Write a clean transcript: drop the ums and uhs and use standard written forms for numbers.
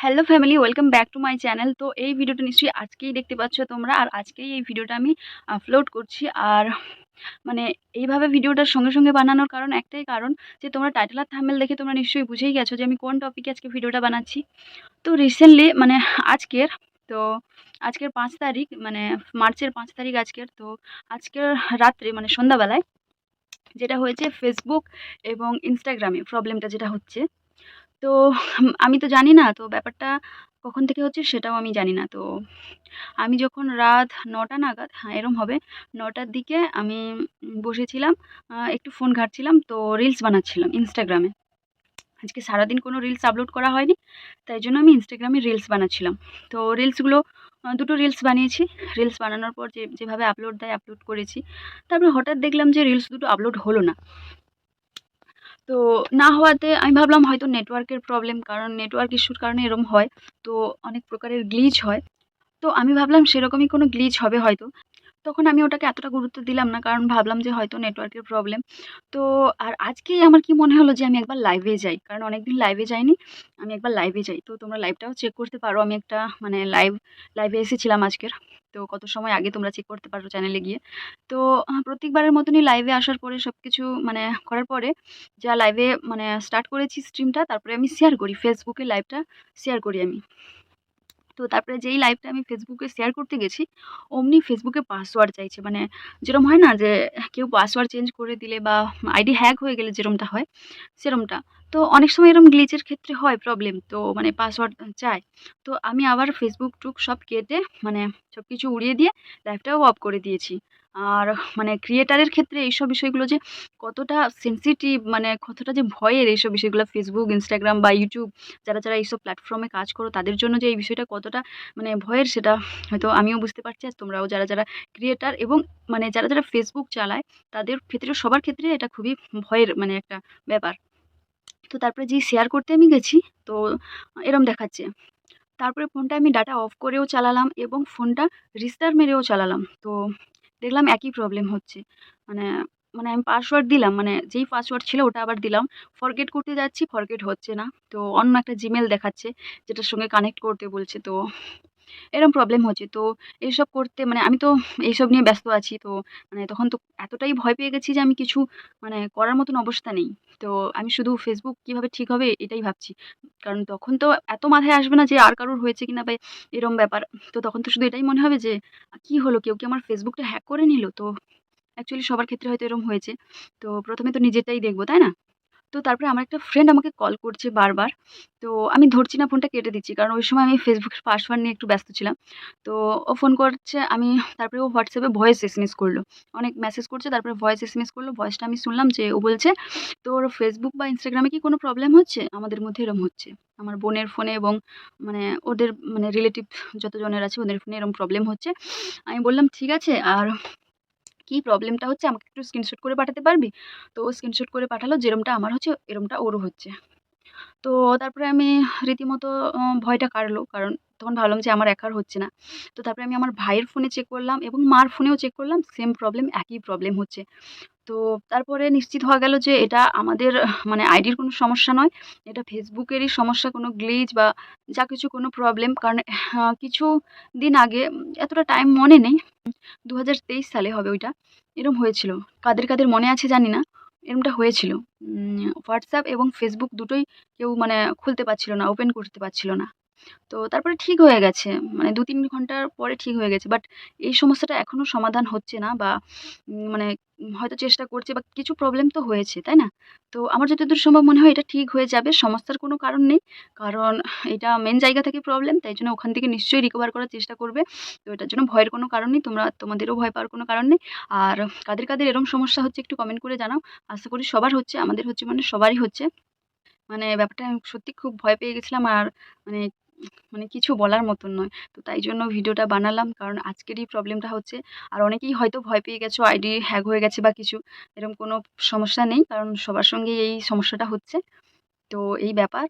Hello family, welcome back to my channel. তো এই ভিডিওটা নিশ্চয়ই আজকেই দেখতে পাচ্ছ তোমরা, আর আজকেই এই ভিডিওটা আমি আপলোড করছি। আর মানে এইভাবে ভিডিওটার সঙ্গে সঙ্গে বানানোর কারণ একটাই কারণ, যে তোমরা টাইটেল আর থাম্বনেল দেখে তোমরা নিশ্চয়ই বুঝেই গেছো যে আমি কোন টপিকে আজকে ভিডিওটা বানাচ্ছি। তো রিসেন্টলি আজকের তো আজকের 5 তারিখ, মার্চের 5 তারিখ আজকের। তো আজকের রাত্রে সন্ধ্যাবেলায় যেটা হয়েছে ফেসবুক এবং ইনস্টাগ্রামে প্রবলেমটা যেটা হচ্ছে, তো আমি তো জানি না তো ব্যাপারটা কখন থেকে হচ্ছে, সেটাও আমি জানি না। তো আমি যখন রাত ৯টা নাগাদ, হ্যাঁ এরম হবে, ৯টার দিকে আমি বসেছিলাম, একটু ফোন ঘাঁটছিলাম, তো রিলস বানাচ্ছিলাম ইনস্টাগ্রামে। আজকে সারাদিন কোনো রিলস আপলোড করা হয়নি, তাই জন্য আমি ইনস্টাগ্রামে রিলস বানাচ্ছিলাম। তো রিলসগুলো, দুটো রিলস বানিয়েছি। রিলস বানানোর পর যেভাবে আপলোড দেয় আপলোড করেছি। তারপরে হঠাৎ দেখলাম যে রিলস দুটো আপলোড হলো না। তো না হওয়াতে আমি ভাবলাম হয়তো নেটওয়ার্কের প্রবলেম, কারণ নেটওয়ার্ক ইস্যুর কারণে এরম হয়। তো অনেক প্রকারের গ্লিচ হয়। তো আমি ভাবলাম সেরকমই কোনো গ্লিচ হবে হয়তো। তখন আমি ওটাকে এতটা গুরুত্ব দিলাম না, কারণ ভাবলাম যে হয়তো নেটওয়ার্কের প্রবলেম। তো আর আজকেই আমার কি মনে হলো যে আমি একবার লাইভে যাই, কারণ অনেকদিন লাইভে যাইনি। আমি একবার লাইভে যাই, তো তোমরা লাইভটাও চেক করতে পারো। আমি একটা লাইভে এসেছিলাম আজকের। তো কত সময় আগে তোমরা চেক করতে পারো চ্যানেলে গিয়ে। তো প্রত্যেকবারের মতনই লাইভে আসার পরে সব কিছু করার পরে যা লাইভে স্টার্ট করেছি স্ট্রিমটা, তারপরে আমি শেয়ার করি ফেসবুকে, লাইভটা শেয়ার করি আমি। তো তারপরে যেই লাইভটা আমি ফেসবুকে শেয়ার করতে গেছি, অমনি ফেসবুকে পাসওয়ার্ড চাইছে। যেরকম হয় না যে কেউ পাসওয়ার্ড চেঞ্জ করে দিলে বা আইডি হ্যাক হয়ে গেলে যেরমটা হয়, সেরমটা। তো অনেক সময় এরকম গ্লিচের ক্ষেত্রে হয় প্রবলেম, তো পাসওয়ার্ড চায়। তো আমি আবার ফেসবুক টুক সব কেটে, মানে সব কিছু উড়িয়ে দিয়ে লাইভটাও অফ করে দিয়েছি। আর ক্রিয়েটারের ক্ষেত্রে এইসব বিষয়গুলো যে কতটা সেনসিটিভ, কতটা যে ভয়ের এইসব বিষয়গুলো, ফেসবুক, ইনস্টাগ্রাম বা ইউটিউব, যারা যারা এইসব প্ল্যাটফর্মে কাজ করো তাদের জন্য যে এই বিষয়টা কতটা ভয়ের, সেটা হয়তো আমিও বুঝতে পারছি, আর তোমরাও যারা যারা ক্রিয়েটার এবং যারা যারা ফেসবুক চালায়, তাদের ক্ষেত্রে, সবার ক্ষেত্রে এটা খুবই ভয়ের একটা ব্যাপার। তো তারপরে যেই শেয়ার করতে আমি গেছি, তো এরম দেখাচ্ছে। তারপরে ফোনটা আমি ডাটা অফ করেও চালালাম এবং ফোনটা রিস্টার্ট মেরেও চালালাম, তো দেখলাম একই প্রবলেম হচ্ছে। মানে আমি পাসওয়ার্ড দিলাম, যেই পাসওয়ার্ড ছিল ওটা আবার দিলাম, ফরগেট করতে যাচ্ছি, ফরগেট হচ্ছে না। তো অন্য একটা জিমেল দেখাচ্ছে, যেটার সঙ্গে কানেক্ট করতে বলছে। তো এরম প্রবলেম হচ্ছে। তো এইসব করতে আমি তো এইসব নিয়ে ব্যস্ত আছি। তো তখন তো এতটাই ভয় পেয়ে গেছি যে আমি কিছু করার মতন অবস্থা নেই। তো আমি শুধু ফেসবুক কিভাবে ঠিক হবে এটাই ভাবছি। কারণ তখন তো এত মাথায় আসবে না যে আর কারোর হয়েছে কিনা বা এরম ব্যাপার। তো তখন তো শুধু এটাই মনে হবে যে কি হলো? কেউ কি আমার ফেসবুকটা হ্যাক করে নিল? তো অ্যাকচুয়ালি সবার ক্ষেত্রে হয়তো এরম হয়েছে। তো ১ম এ তো নিজেরটাই দেখব, তাই না? তো তারপরে আমার একটা ফ্রেন্ড আমাকে কল করছে বারবার। তো আমি ধরছি না, ফোনটা কেটে দিচ্ছি। কারণ ওই সময় আমি ফেসবুকের পাসওয়ার্ড নিয়ে একটু ব্যস্ত ছিলাম। তো ও ফোন করছে, তারপরে ও হোয়াটসঅ্যাপে ভয়েস এসএমএস করলো। অনেক মেসেজ করছে, তারপরে ভয়েস এসএমএস করলো। ভয়েসটা আমি শুনলাম যে ও বলছে, "তোর ফেসবুক বা ইনস্টাগ্রামে কি কোনো প্রবলেম হচ্ছে? আমাদের মধ্যে এরম হচ্ছে। আমার বোনের ফোনে এবং মানে ওদের রিলেটিভ যতজনের আছে ওদের ফোনে এরম প্রবলেম হচ্ছে।" আমি বললাম, "ঠিক আছে। আর কি প্রবলেমটা হচ্ছে আমাকে একটু স্ক্রিনশট করে পাঠাতে পারবি?" তো ও স্ক্রিনশট করে পাঠালো, যেরমটা আমার হচ্ছে এরমটা ওরও হচ্ছে। তো তারপরে আমি রীতিমতো ভয়টা কাটলো। কারণ তখন ভাবলাম যে আমার একার হচ্ছে না। তো তারপরে আমি আমার ভাইয়ের ফোনে চেক করলাম এবং মার ফোনেও চেক করলাম। সেম প্রবলেম, একই প্রবলেম হচ্ছে। তো তারপরে নিশ্চিত হওয়া গেল যে এটা আমাদের আইডির কোনো সমস্যা নয়। এটা ফেসবুকেরই সমস্যা, কোনো গ্লিচ বা যা কিছু কোনো প্রবলেম। কারণ কিছুদিন আগে, এতটা টাইম মনে নেই, ২০২৩ সালে হবে ওইটা। এরম হয়েছিল। কাদের, কাদের মনে আছে জানি না। এরমটা হয়েছিল। WhatsApp এবং Facebook দুটোই কেউ খুলতে পারছিল না, ওপেন করতে পারছিল না। তো তারপরে ঠিক হয়ে গেছে। ২-৩ ঘন্টার পরে ঠিক হয়ে গেছে। বাট এই সমস্যাটা এখনো সমাধান হচ্ছে না, বা হয়তো চেষ্টা করছে, বা কিছু প্রবলেম তো হয়েছে, তাই না? তো আমার যতদূর সম্ভব মনে হয় এটা ঠিক হয়ে যাবে। সমস্যার কোনো কারণ নেই। কারণ এটা মেইন জায়গা থেকে প্রবলেম। তাই জন্য ওখান থেকে নিশ্চয়ই রিকভার করার চেষ্টা করবে। তো এটার জন্য ভয়ের কোনো কারণ নেই। তোমাদেরও ভয় পাওয়ার কোনো কারণ নেই। আর কাদের, কাদের এরম সমস্যা হচ্ছে একটু কমেন্ট করে জানাও। আশা করি সবার হচ্ছে। আমাদের হচ্ছে সবারই হচ্ছে। ব্যাপারটা আমি সত্যি খুব ভয় পেয়ে গেছিলাম। আর মানে কিছু বলার মতন নয়। তো তাই জন্য ভিডিওটা বানালাম। কারণ আজকেরই প্রবলেমটা হচ্ছে। আর অনেকেই হয়তো ভয় পেয়ে গেছো, আইডি হ্যাক হয়ে গেছে বা কিছু। এরকম কোনো সমস্যা নেই। কারণ সবার সঙ্গেই এই সমস্যাটা হচ্ছে। তো এই ব্যাপার।